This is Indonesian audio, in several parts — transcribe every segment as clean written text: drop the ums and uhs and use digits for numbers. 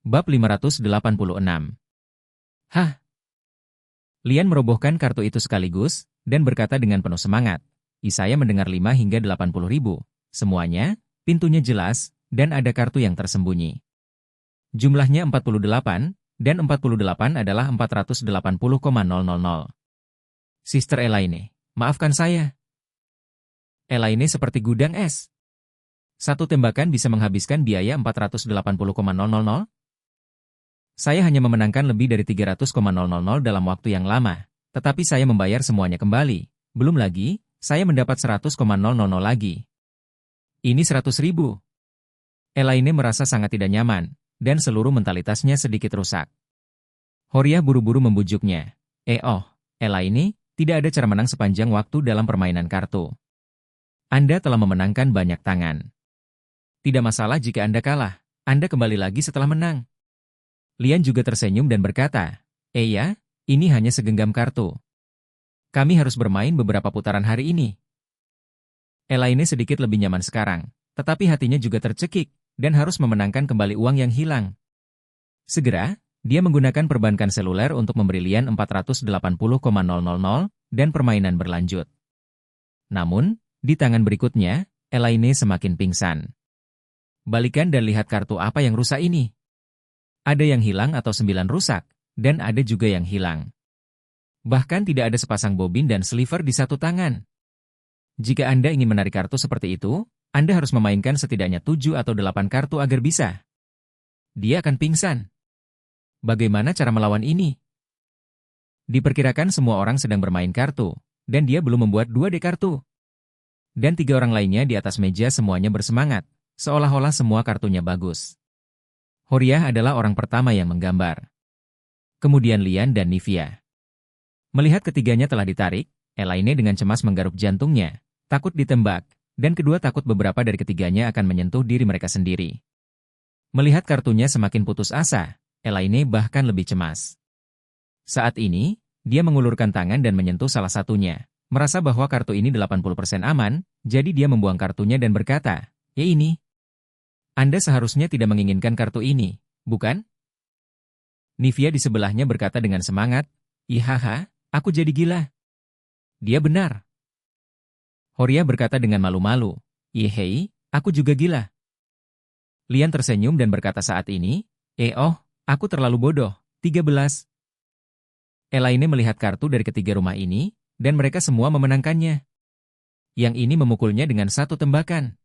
Bab 586. Hah? Lian merobohkan kartu itu sekaligus, dan berkata dengan penuh semangat. Saya mendengar 5 hingga 80 ribu. Semuanya, pintunya jelas, dan ada kartu yang tersembunyi. Jumlahnya 48, dan 48 adalah 480,000. Sister Elaine, maafkan saya. Elaine seperti gudang es. Satu tembakan bisa menghabiskan biaya 480,000. Saya hanya memenangkan lebih dari 300,000 dalam waktu yang lama, tetapi saya membayar semuanya kembali. Belum lagi, saya mendapat 100,000 lagi. Ini 100 ribu. Elaine merasa sangat tidak nyaman, dan seluruh mentalitasnya sedikit rusak. Horia buru-buru membujuknya. Elaine, tidak ada cara menang sepanjang waktu dalam permainan kartu. Anda telah memenangkan banyak tangan. Tidak masalah jika Anda kalah, Anda kembali lagi setelah menang. Lian juga tersenyum dan berkata, ya, ini hanya segenggam kartu. Kami harus bermain beberapa putaran hari ini. Elaine sedikit lebih nyaman sekarang, tetapi hatinya juga tercekik, dan harus memenangkan kembali uang yang hilang. Segera, dia menggunakan perbankan seluler untuk memberi Lian 480,000, dan permainan berlanjut. Namun, di tangan berikutnya, Elaine semakin pingsan. Balikan dan lihat kartu apa yang rusak ini. Ada yang hilang atau 9 rusak, dan ada juga yang hilang. Bahkan tidak ada sepasang bobin dan sliver di satu tangan. Jika Anda ingin menarik kartu seperti itu, Anda harus memainkan setidaknya 7 atau 8 kartu agar bisa. Dia akan pingsan. Bagaimana cara melawan ini? Diperkirakan semua orang sedang bermain kartu, dan dia belum membuat 2D kartu. Dan 3 orang lainnya di atas meja semuanya bersemangat, seolah-olah semua kartunya bagus. Horia adalah orang pertama yang menggambar. Kemudian Lian dan Nivia. Melihat ketiganya telah ditarik, Elaine dengan cemas menggaruk jantungnya, takut ditembak, dan kedua takut beberapa dari ketiganya akan menyentuh diri mereka sendiri. Melihat kartunya semakin putus asa, Elaine bahkan lebih cemas. Saat ini, dia mengulurkan tangan dan menyentuh salah satunya, merasa bahwa kartu ini 80% aman, jadi dia membuang kartunya dan berkata, "Ya ini. Anda seharusnya tidak menginginkan kartu ini, bukan?" Nivia di sebelahnya berkata dengan semangat, "Ihaha, aku jadi gila." Dia benar. Horia berkata dengan malu-malu, "Hei, aku juga gila." Lian tersenyum dan berkata saat ini, aku terlalu bodoh, 13. Elaine melihat kartu dari ketiga rumah ini, dan mereka semua memenangkannya. Yang ini memukulnya dengan 1 tembakan.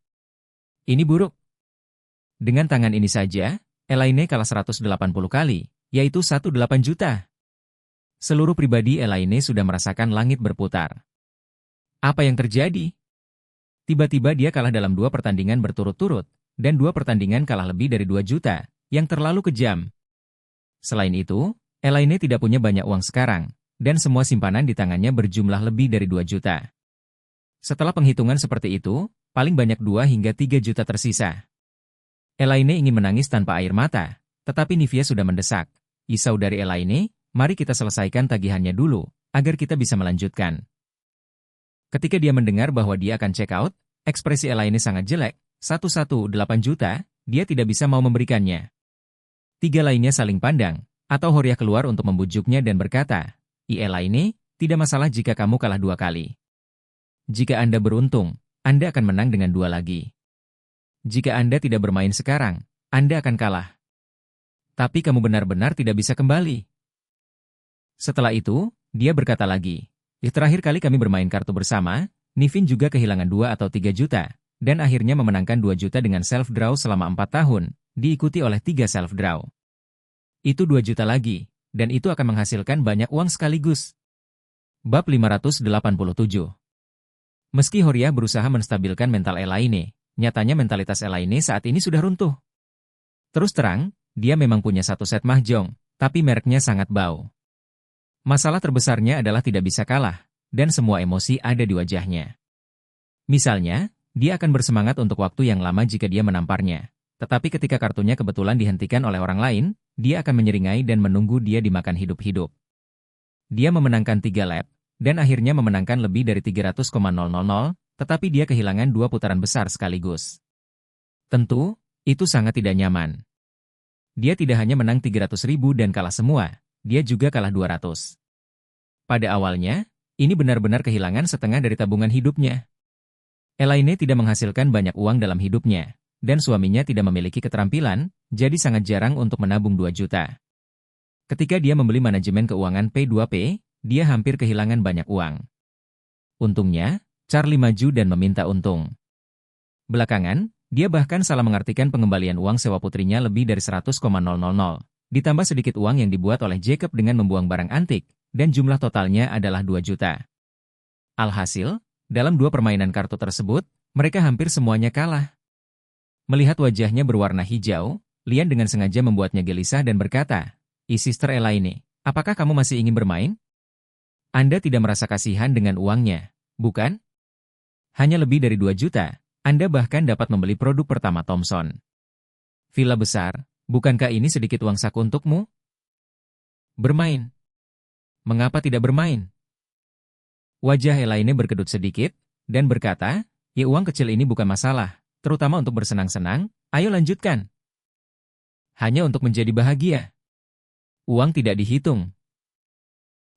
Ini buruk. Dengan tangan ini saja, Elaine kalah 180 kali, yaitu 18 juta. Seluruh pribadi Elaine sudah merasakan langit berputar. Apa yang terjadi? Tiba-tiba dia kalah dalam 2 pertandingan berturut-turut, dan 2 pertandingan kalah lebih dari 2 juta, yang terlalu kejam. Selain itu, Elaine tidak punya banyak uang sekarang, dan semua simpanan di tangannya berjumlah lebih dari 2 juta. Setelah penghitungan seperti itu, paling banyak 2 hingga 3 juta tersisa. Elaine ingin menangis tanpa air mata, tetapi Nivia sudah mendesak. Saudari Elaine, mari kita selesaikan tagihannya dulu, agar kita bisa melanjutkan. Ketika dia mendengar bahwa dia akan check out, ekspresi Elaine sangat jelek. 118 juta, dia tidak bisa mau memberikannya. 3 lainnya saling pandang, atau Horia keluar untuk membujuknya dan berkata, Elaine, tidak masalah jika kamu kalah 2 kali. Jika Anda beruntung, Anda akan menang dengan 2 lagi. Jika Anda tidak bermain sekarang, Anda akan kalah. Tapi kamu benar-benar tidak bisa kembali. Setelah itu, dia berkata lagi, terakhir kali kami bermain kartu bersama, Nivin juga kehilangan 2 atau 3 juta, dan akhirnya memenangkan 2 juta dengan self-draw selama 4 tahun, diikuti oleh 3 self-draw. Itu 2 juta lagi, dan itu akan menghasilkan banyak uang sekaligus. Bab 587. Meski Horia berusaha menstabilkan mental Elaine, nyatanya mentalitas Elaine saat ini sudah runtuh. Terus terang, dia memang punya 1 set mahjong, tapi mereknya sangat bau. Masalah terbesarnya adalah tidak bisa kalah, dan semua emosi ada di wajahnya. Misalnya, dia akan bersemangat untuk waktu yang lama jika dia menamparnya, tetapi ketika kartunya kebetulan dihentikan oleh orang lain, dia akan menyeringai dan menunggu dia dimakan hidup-hidup. Dia memenangkan 3 lap, dan akhirnya memenangkan lebih dari 300,000, tetapi dia kehilangan 2 putaran besar sekaligus. Tentu, itu sangat tidak nyaman. dia tidak hanya menang 300.000 dan kalah semua, dia juga kalah 200. Pada awalnya, ini benar-benar kehilangan setengah dari tabungan hidupnya. Elaine tidak menghasilkan banyak uang dalam hidupnya, dan suaminya tidak memiliki keterampilan, jadi sangat jarang untuk menabung 2 juta. Ketika dia membeli manajemen keuangan P2P, dia hampir kehilangan banyak uang. Untungnya, Charlie maju dan meminta untung. Belakangan, dia bahkan salah mengartikan pengembalian uang sewa putrinya lebih dari 100,000, ditambah sedikit uang yang dibuat oleh Jacob dengan membuang barang antik, dan jumlah totalnya adalah 2 juta. Alhasil, dalam 2 permainan kartu tersebut, mereka hampir semuanya kalah. Melihat wajahnya berwarna hijau, Lian dengan sengaja membuatnya gelisah dan berkata, Sister Elaine, apakah kamu masih ingin bermain? Anda tidak merasa kasihan dengan uangnya, bukan? Hanya lebih dari 2 juta. Anda bahkan dapat membeli produk pertama Thomson. Villa besar, bukankah ini sedikit uang saku untukmu? Bermain. Mengapa tidak bermain? Wajah Elaine berkedut sedikit, dan berkata, ya uang kecil ini bukan masalah, terutama untuk bersenang-senang, ayo lanjutkan. Hanya untuk menjadi bahagia. Uang tidak dihitung.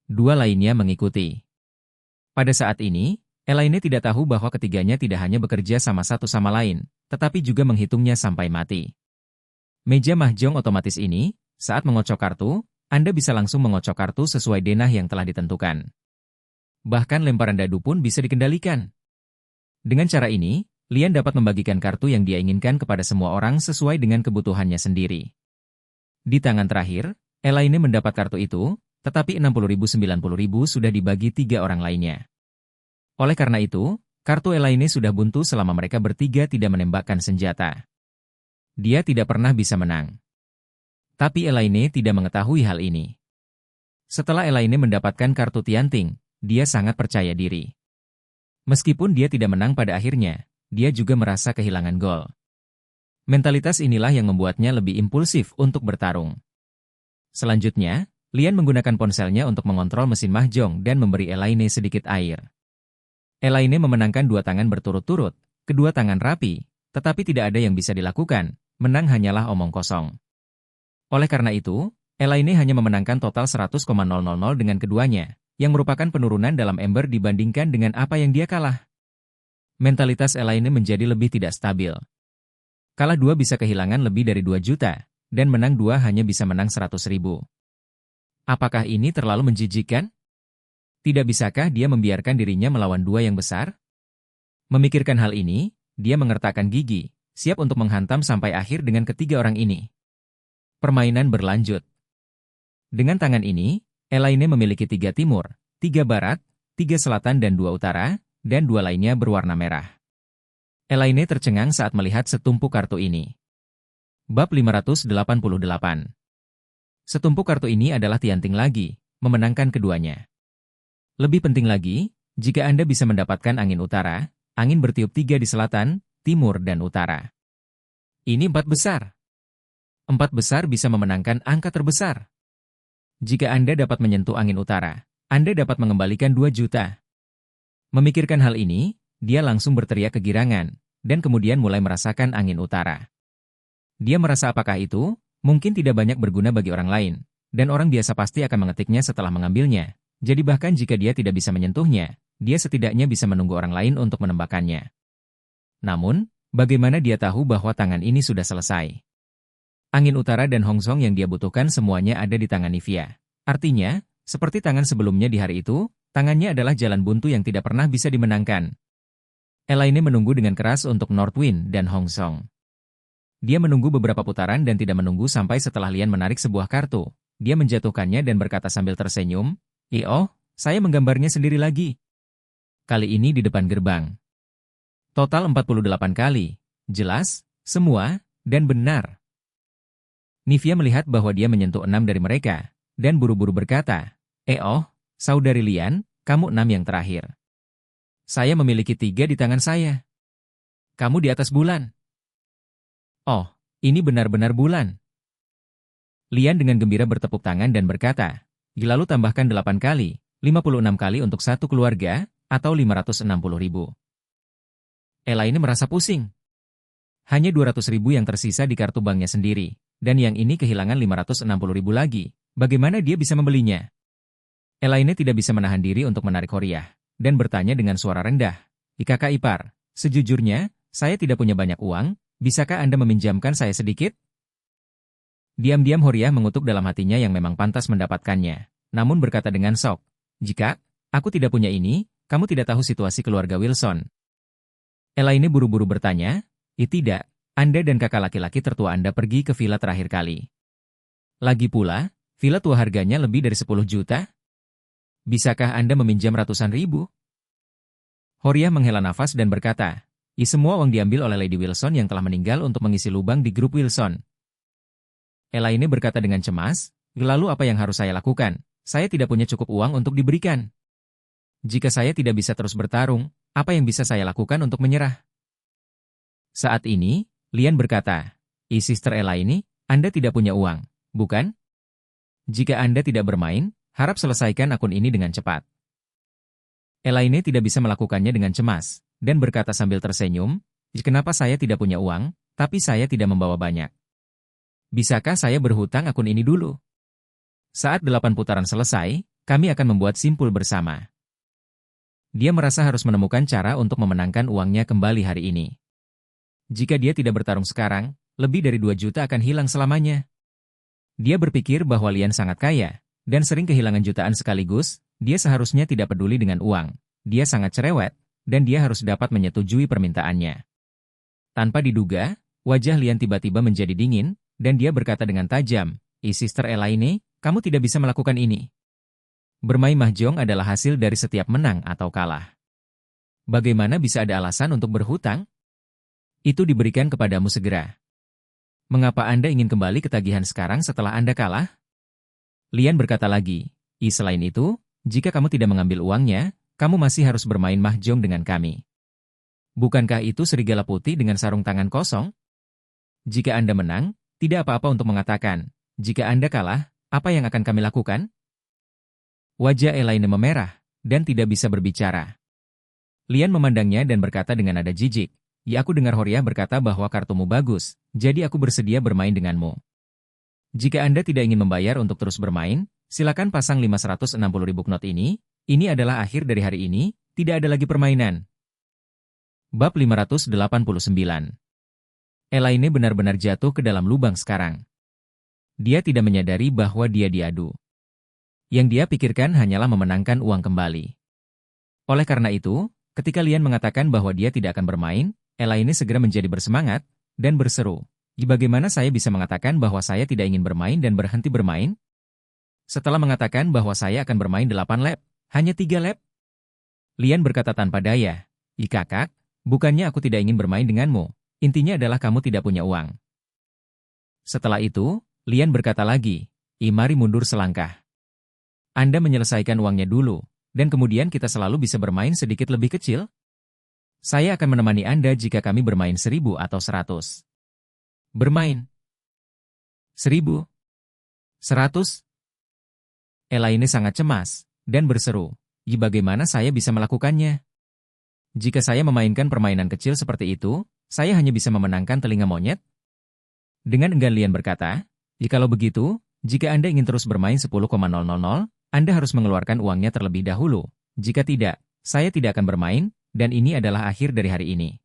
2 lainnya mengikuti. Pada saat ini, Elaine tidak tahu bahwa ketiganya tidak hanya bekerja sama satu sama lain, tetapi juga menghitungnya sampai mati. Meja mahjong otomatis ini, saat mengocok kartu, Anda bisa langsung mengocok kartu sesuai denah yang telah ditentukan. Bahkan lemparan dadu pun bisa dikendalikan. Dengan cara ini, Lian dapat membagikan kartu yang dia inginkan kepada semua orang sesuai dengan kebutuhannya sendiri. Di tangan terakhir, Elaine mendapat kartu itu, tetapi 60.000-90.000 sudah dibagi 3 orang lainnya. Oleh karena itu, kartu Elaine sudah buntu selama mereka bertiga tidak menembakkan senjata. Dia tidak pernah bisa menang. Tapi Elaine tidak mengetahui hal ini. Setelah Elaine mendapatkan kartu Tianting, dia sangat percaya diri. Meskipun dia tidak menang pada akhirnya, dia juga merasa kehilangan gol. Mentalitas inilah yang membuatnya lebih impulsif untuk bertarung. Selanjutnya, Lian menggunakan ponselnya untuk mengontrol mesin mahjong dan memberi Elaine sedikit air. Elaine memenangkan 2 tangan berturut-turut, kedua tangan rapi, tetapi tidak ada yang bisa dilakukan, menang hanyalah omong kosong. Oleh karena itu, Elaine hanya memenangkan total 100,000 dengan keduanya, yang merupakan penurunan dalam ember dibandingkan dengan apa yang dia kalah. Mentalitas Elaine menjadi lebih tidak stabil. Kalah 2 bisa kehilangan lebih dari 2 juta, dan menang 2 hanya bisa menang 100.000. Apakah ini terlalu menjijikkan? Tidak bisakah dia membiarkan dirinya melawan 2 yang besar? Memikirkan hal ini, dia mengertakkan gigi, siap untuk menghantam sampai akhir dengan ketiga orang ini. Permainan berlanjut. Dengan tangan ini, Elaine memiliki 3 timur, 3 barat, 3 selatan dan 2 utara, dan 2 lainnya berwarna merah. Elaine tercengang saat melihat setumpuk kartu ini. Bab 588. Setumpuk kartu ini adalah Tianting lagi, memenangkan keduanya. Lebih penting lagi, jika Anda bisa mendapatkan angin utara, angin bertiup 3 di selatan, timur dan utara. Ini 4 besar. 4 besar bisa memenangkan angka terbesar. Jika Anda dapat menyentuh angin utara, Anda dapat mengembalikan 2 juta. Memikirkan hal ini, dia langsung berteriak kegirangan, dan kemudian mulai merasakan angin utara. Dia merasa apakah itu, mungkin tidak banyak berguna bagi orang lain, dan orang biasa pasti akan mengetiknya setelah mengambilnya. Jadi bahkan jika dia tidak bisa menyentuhnya, dia setidaknya bisa menunggu orang lain untuk menembakkannya. Namun, bagaimana dia tahu bahwa tangan ini sudah selesai? Angin utara dan Hongsong yang dia butuhkan semuanya ada di tangan Nivea. Artinya, seperti tangan sebelumnya di hari itu, tangannya adalah jalan buntu yang tidak pernah bisa dimenangkan. Elaine menunggu dengan keras untuk Northwind dan Hongsong. Dia menunggu beberapa putaran dan tidak menunggu sampai setelah Lian menarik sebuah kartu. Dia menjatuhkannya dan berkata sambil tersenyum, "Oh, saya menggambarnya sendiri lagi." Kali ini di depan gerbang. Total 48 kali. Jelas, semua, dan benar. Nivea melihat bahwa dia menyentuh 6 dari mereka, dan buru-buru berkata, saudari Lian, kamu 6 yang terakhir. Saya memiliki 3 di tangan saya. Kamu di atas bulan. Oh, ini benar-benar bulan. Lian dengan gembira bertepuk tangan dan berkata, lalu tambahkan 8 kali, 56 kali untuk satu keluarga, atau 560.000. Elaine merasa pusing. Hanya 200.000 yang tersisa di kartu banknya sendiri, dan yang ini kehilangan 560.000 lagi. Bagaimana dia bisa membelinya? Elaine tidak bisa menahan diri untuk menarik Horiah, dan bertanya dengan suara rendah. Kakak ipar, sejujurnya, saya tidak punya banyak uang, bisakah Anda meminjamkan saya sedikit? Diam-diam Horiah mengutuk dalam hatinya yang memang pantas mendapatkannya, namun berkata dengan sok, jika aku tidak punya ini, kamu tidak tahu situasi keluarga Wilson. Elaine buru-buru bertanya, tidak, Anda dan kakak laki-laki tertua Anda pergi ke villa terakhir kali. Lagi pula, villa tua harganya lebih dari 10 juta? Bisakah Anda meminjam ratusan ribu? Horiah menghela nafas dan berkata, semua uang diambil oleh Lady Wilson yang telah meninggal untuk mengisi lubang di grup Wilson. Elaine berkata dengan cemas, lalu apa yang harus saya lakukan? Saya tidak punya cukup uang untuk diberikan. Jika saya tidak bisa terus bertarung, apa yang bisa saya lakukan untuk menyerah? Saat ini, Lian berkata, Sister Elaine, Anda tidak punya uang, bukan? Jika Anda tidak bermain, harap selesaikan akun ini dengan cepat. Elaine tidak bisa melakukannya dengan cemas, dan berkata sambil tersenyum, kenapa saya tidak punya uang, tapi saya tidak membawa banyak. Bisakah saya berhutang akun ini dulu? Saat 8 putaran selesai, kami akan membuat simpul bersama. Dia merasa harus menemukan cara untuk memenangkan uangnya kembali hari ini. Jika dia tidak bertarung sekarang, lebih dari 2 juta akan hilang selamanya. Dia berpikir bahwa Lian sangat kaya, dan sering kehilangan jutaan sekaligus, dia seharusnya tidak peduli dengan uang. Dia sangat cerewet, dan dia harus dapat menyetujui permintaannya. Tanpa diduga, wajah Lian tiba-tiba menjadi dingin, dan dia berkata dengan tajam, Sister Elaine, kamu tidak bisa melakukan ini. Bermain mahjong adalah hasil dari setiap menang atau kalah. Bagaimana bisa ada alasan untuk berhutang? Itu diberikan kepadamu segera. Mengapa Anda ingin kembali ke tagihan sekarang setelah Anda kalah? Lian berkata lagi, selain itu, jika kamu tidak mengambil uangnya, kamu masih harus bermain mahjong dengan kami. Bukankah itu serigala putih dengan sarung tangan kosong? Jika Anda menang, tidak apa-apa untuk mengatakan, jika Anda kalah, apa yang akan kami lakukan? Wajah Elaine memerah, dan tidak bisa berbicara. Lian memandangnya dan berkata dengan nada jijik, aku dengar Horiah berkata bahwa kartumu bagus, jadi aku bersedia bermain denganmu. Jika Anda tidak ingin membayar untuk terus bermain, silakan pasang 560.000 knot ini adalah akhir dari hari ini, tidak ada lagi permainan. Bab 589. Elaine benar-benar jatuh ke dalam lubang sekarang. Dia tidak menyadari bahwa dia diadu. Yang dia pikirkan hanyalah memenangkan uang kembali. Oleh karena itu, ketika Lian mengatakan bahwa dia tidak akan bermain, Elaine segera menjadi bersemangat, dan berseru, bagaimana saya bisa mengatakan bahwa saya tidak ingin bermain dan berhenti bermain? Setelah mengatakan bahwa saya akan bermain 8 lap, hanya 3 lap? Lian berkata tanpa daya, kakak, bukannya aku tidak ingin bermain denganmu, intinya adalah kamu tidak punya uang. Setelah itu, Lian berkata lagi, mari mundur selangkah. Anda menyelesaikan uangnya dulu, dan kemudian kita selalu bisa bermain sedikit lebih kecil? Saya akan menemani Anda jika kami bermain 1000 atau 100. Bermain 1000? 100? Elaine sangat cemas, dan berseru, bagaimana saya bisa melakukannya? Jika saya memainkan permainan kecil seperti itu, saya hanya bisa memenangkan telinga monyet? Dengan enggan Lian berkata, kalau begitu, jika Anda ingin terus bermain 10,000, Anda harus mengeluarkan uangnya terlebih dahulu. Jika tidak, saya tidak akan bermain, dan ini adalah akhir dari hari ini.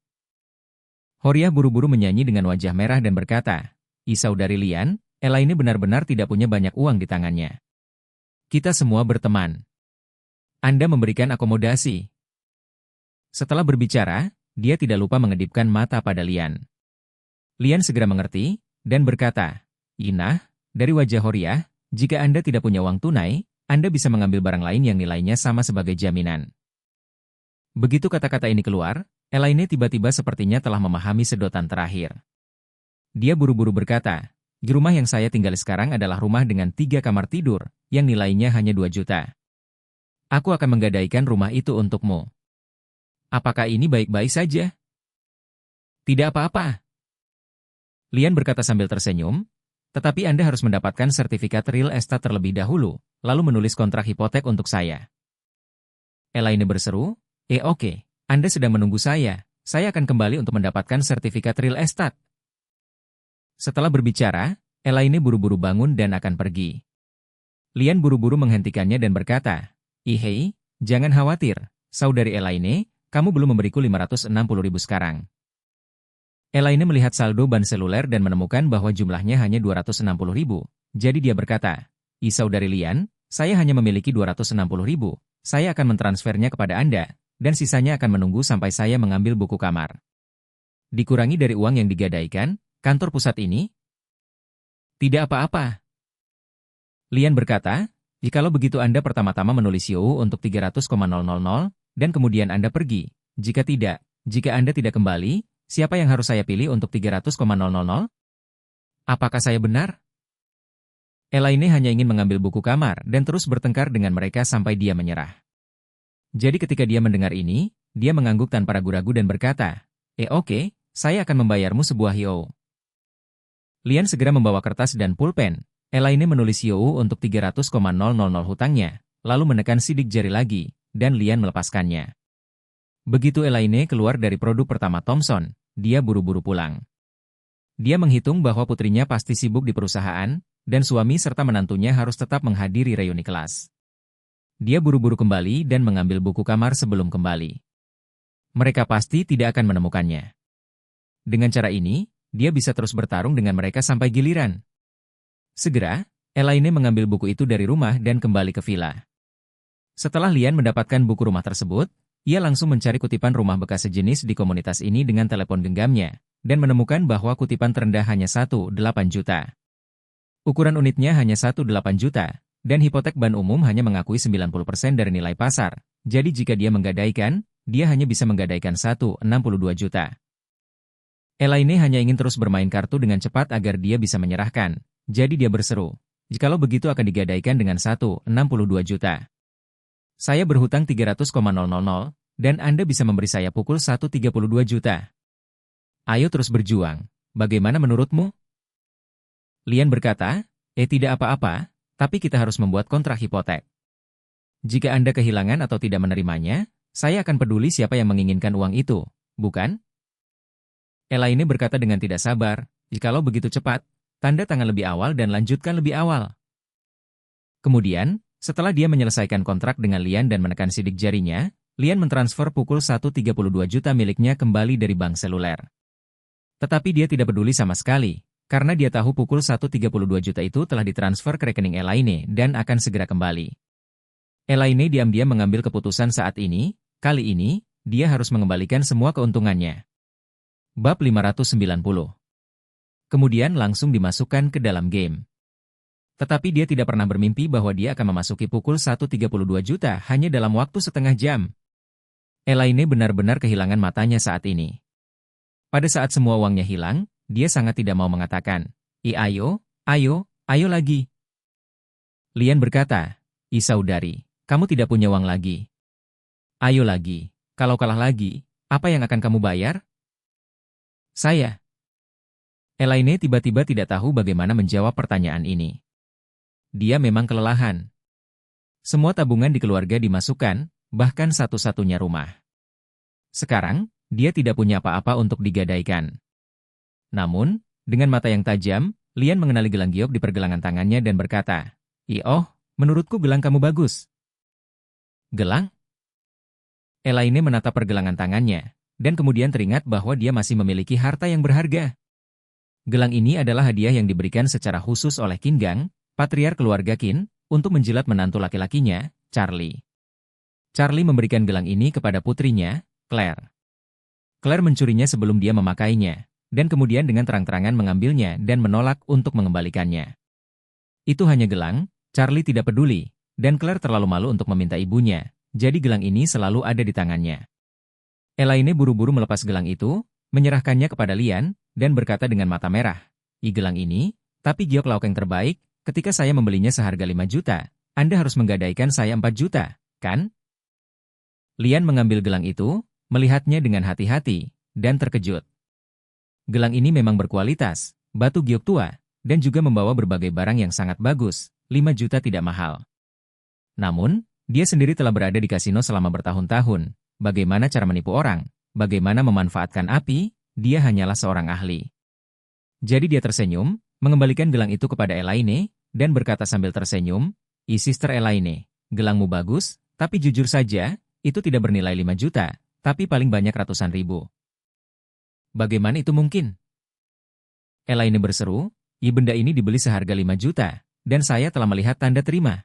Horiah buru-buru menyanyi dengan wajah merah dan berkata, saudari Lian, Elaine benar-benar tidak punya banyak uang di tangannya. Kita semua berteman. Anda memberikan akomodasi. Setelah berbicara, dia tidak lupa mengedipkan mata pada Lian. Lian segera mengerti, dan berkata, Inah, dari wajah Horiah, jika Anda tidak punya uang tunai, Anda bisa mengambil barang lain yang nilainya sama sebagai jaminan. Begitu kata-kata ini keluar, Elaine tiba-tiba sepertinya telah memahami sedotan terakhir. Dia buru-buru berkata, rumah yang saya tinggal sekarang adalah rumah dengan 3 kamar tidur, yang nilainya hanya 2 juta. Aku akan menggadaikan rumah itu untukmu. Apakah ini baik-baik saja? Tidak apa-apa. Lian berkata sambil tersenyum, tetapi Anda harus mendapatkan sertifikat real estate terlebih dahulu, lalu menulis kontrak hipotek untuk saya. Elaine berseru, oke, Anda sedang menunggu saya akan kembali untuk mendapatkan sertifikat real estate. Setelah berbicara, Elaine buru-buru bangun dan akan pergi. Lian buru-buru menghentikannya dan berkata, "Ihei, jangan khawatir, saudari Elaine, kamu belum memberiku 560.000 sekarang." Elaine melihat saldo ban seluler dan menemukan bahwa jumlahnya hanya 260.000. Jadi dia berkata, Saudari Lian, saya hanya memiliki 260.000. Saya akan mentransfernya kepada Anda, dan sisanya akan menunggu sampai saya mengambil buku kamar." Dikurangi dari uang yang digadaikan, kantor pusat ini? Tidak apa-apa. Lian berkata, "Jikalau begitu Anda pertama-tama menulis YOU untuk 300,000 dan kemudian Anda pergi. Jika tidak, jika Anda tidak kembali, siapa yang harus saya pilih untuk 300,000? Apakah saya benar?" Elaine hanya ingin mengambil buku kamar dan terus bertengkar dengan mereka sampai dia menyerah. Jadi ketika dia mendengar ini, dia mengangguk tanpa ragu-ragu dan berkata, Oke, saya akan membayarmu sebuah YOU." Lian segera membawa kertas dan pulpen. Elaine menulis YOU untuk 300,000 hutangnya, lalu menekan sidik jari lagi, dan Lian melepaskannya. Begitu Elaine keluar dari produk pertama Thomson, dia buru-buru pulang. Dia menghitung bahwa putrinya pasti sibuk di perusahaan, dan suami serta menantunya harus tetap menghadiri reuni kelas. Dia buru-buru kembali dan mengambil buku kamar sebelum kembali. Mereka pasti tidak akan menemukannya. Dengan cara ini, dia bisa terus bertarung dengan mereka sampai giliran. Segera, Elaine mengambil buku itu dari rumah dan kembali ke villa. Setelah Lian mendapatkan buku rumah tersebut, ia langsung mencari kutipan rumah bekas sejenis di komunitas ini dengan telepon genggamnya, dan menemukan bahwa kutipan terendah hanya 1,8 juta. Ukuran unitnya hanya 1,8 juta, dan hipotek ban umum hanya mengakui 90% dari nilai pasar. Jadi jika dia menggadaikan, dia hanya bisa menggadaikan 1,62 juta. Elaine hanya ingin terus bermain kartu dengan cepat agar dia bisa menyerahkan. Jadi dia berseru, "Jikalau begitu akan digadaikan dengan 1,62 juta. Saya berhutang 300,000, dan Anda bisa memberi saya pukul 1,32 juta. Ayo terus berjuang, bagaimana menurutmu?" Lian berkata, Tidak apa-apa, tapi kita harus membuat kontrak hipotek. Jika Anda kehilangan atau tidak menerimanya, saya akan peduli siapa yang menginginkan uang itu, bukan?" Elaine berkata dengan tidak sabar, "Jikalau begitu cepat, tanda tangan lebih awal dan lanjutkan lebih awal." Kemudian, setelah dia menyelesaikan kontrak dengan Lian dan menekan sidik jarinya, Lian mentransfer pukul 1,32 juta miliknya kembali dari bank seluler. Tetapi dia tidak peduli sama sekali, karena dia tahu pukul 1,32 juta itu telah ditransfer ke rekening Elaine dan akan segera kembali. Elaine diam-diam mengambil keputusan saat ini, kali ini, dia harus mengembalikan semua keuntungannya. Bab 590. Kemudian langsung dimasukkan ke dalam game. Tetapi dia tidak pernah bermimpi bahwa dia akan memasuki pukul 1,32 juta hanya dalam waktu setengah jam. Elaine benar-benar kehilangan matanya saat ini. Pada saat semua uangnya hilang, dia sangat tidak mau mengatakan, ayo lagi." Lian berkata, Saudari, kamu tidak punya uang lagi. Ayo lagi, kalau kalah lagi, apa yang akan kamu bayar?" "Saya." Elaine tiba-tiba tidak tahu bagaimana menjawab pertanyaan ini. Dia memang kelelahan. Semua tabungan di keluarga dimasukkan, bahkan satu-satunya rumah. Sekarang, dia tidak punya apa-apa untuk digadaikan. Namun, dengan mata yang tajam, Lian mengenali gelang giok di pergelangan tangannya dan berkata, menurutku gelang kamu bagus." "Gelang?" Elaine menatap pergelangan tangannya, dan kemudian teringat bahwa dia masih memiliki harta yang berharga. Gelang ini adalah hadiah yang diberikan secara khusus oleh Qin Gang, patriark keluarga Qin, untuk menjilat menantu laki-lakinya, Charlie. Charlie memberikan gelang ini kepada putrinya, Claire. Claire mencurinya sebelum dia memakainya, dan kemudian dengan terang-terangan mengambilnya dan menolak untuk mengembalikannya. Itu hanya gelang, Charlie tidak peduli, dan Claire terlalu malu untuk meminta ibunya, jadi gelang ini selalu ada di tangannya. Elaine buru-buru melepas gelang itu, menyerahkannya kepada Lian, dan berkata dengan mata merah, Gelang ini, tapi giok lauk yang terbaik, ketika saya membelinya seharga 5 juta, Anda harus menggadaikan saya 4 juta, kan?" Lian mengambil gelang itu, melihatnya dengan hati-hati, dan terkejut. Gelang ini memang berkualitas, batu giok tua, dan juga membawa berbagai barang yang sangat bagus, 5 juta tidak mahal. Namun, dia sendiri telah berada di kasino selama bertahun-tahun. Bagaimana cara menipu orang, bagaimana memanfaatkan api, dia hanyalah seorang ahli. Jadi dia tersenyum, mengembalikan gelang itu kepada Elaine, dan berkata sambil tersenyum, Sister Elaine, gelangmu bagus, tapi jujur saja, itu tidak bernilai 5 juta, tapi paling banyak ratusan ribu. Bagaimana itu mungkin? Elaine berseru, benda ini dibeli seharga 5 juta, dan saya telah melihat tanda terima.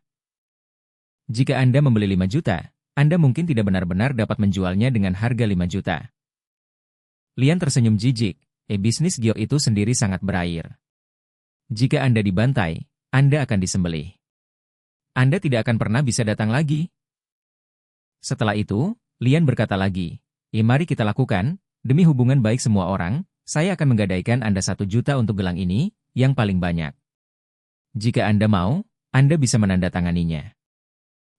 Jika Anda membeli 5 juta, Anda mungkin tidak benar-benar dapat menjualnya dengan harga 5 juta. Lian tersenyum jijik, bisnis giok itu sendiri sangat berair. Jika Anda dibantai, Anda akan disembelih. Anda tidak akan pernah bisa datang lagi. Setelah itu, Lian berkata lagi, mari kita lakukan, demi hubungan baik semua orang, saya akan menggadaikan Anda 1 juta untuk gelang ini, yang paling banyak. Jika Anda mau, Anda bisa menandatanganinya.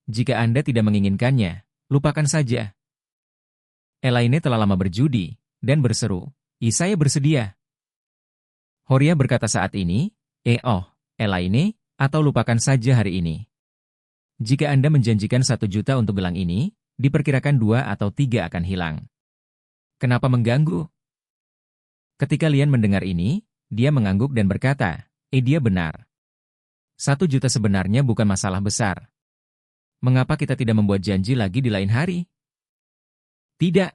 Jika Anda tidak menginginkannya, lupakan saja. Elaine telah lama berjudi, dan berseru, saya bersedia. Horia berkata saat ini, Elaine, atau lupakan saja hari ini. Jika Anda menjanjikan 1 juta untuk gelang ini, diperkirakan 2 atau 3 akan hilang. Kenapa mengganggu? Ketika Lian mendengar ini, dia mengangguk dan berkata, dia benar. 1 juta sebenarnya bukan masalah besar. Mengapa kita tidak membuat janji lagi di lain hari? Tidak.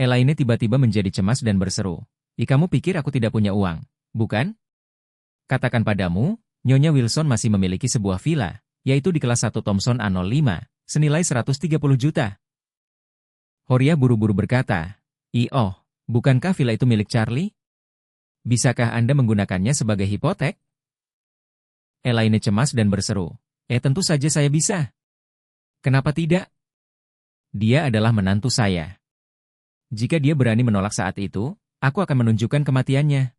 Elaine tiba-tiba menjadi cemas dan berseru, kamu pikir aku tidak punya uang, bukan? Katakan padamu, Nyonya Wilson masih memiliki sebuah villa, yaitu di kelas 1 Thomson A05, senilai 130 juta. Horia buru-buru berkata, bukankah villa itu milik Charlie? Bisakah Anda menggunakannya sebagai hipotek? Elaine cemas dan berseru, tentu saja saya bisa. Kenapa tidak? Dia adalah menantu saya. Jika dia berani menolak saat itu, aku akan menunjukkan kematiannya.